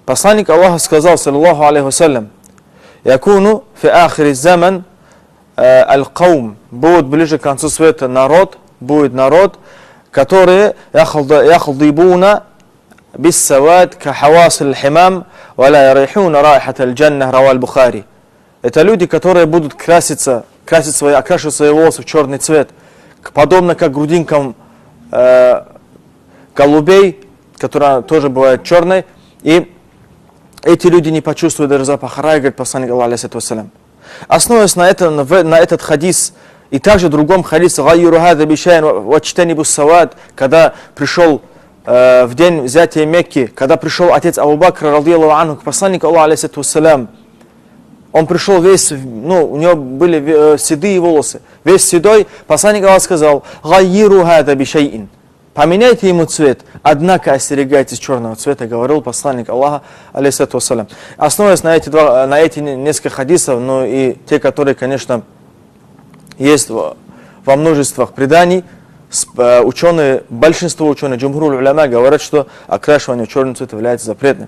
Посланник Аллаха сказал, саллаллаху алейхи вассалям: «Якуну фи ахири заман аль-каум». Будет ближе к концу света будет народ, которые яхлдибуна биссавад кахавас аль-химам валя ярихуна райхат аль-джанна, раваль Бухари. Это люди, которые будут окрашивать свои волосы в черный цвет, подобно как грудинкам голубей, которая тоже бывает черной, и эти люди не почувствуют даже запах рая, говорит посланник Аллаха, алейхиссалату вассалям. Основываясь на этот хадис, и также в другом хадисе, когда пришел в день взятия Мекки, когда пришел отец Абу Бакра, радiyallahu анху, к посланнику Аллаха, алейхиссалату вассалям, он пришел весь, у него были седые волосы, весь седой, посланник Аллаха сказал: поменяйте ему цвет, однако остерегайтесь черного цвета, говорил посланник Аллаха, алейхиссалату вассалям. Основываясь на эти несколько хадисов, но и те, которые, конечно, есть во множествах преданий, большинство ученых, джумхур уляма, говорят, что окрашивание в черный цвет является запретным.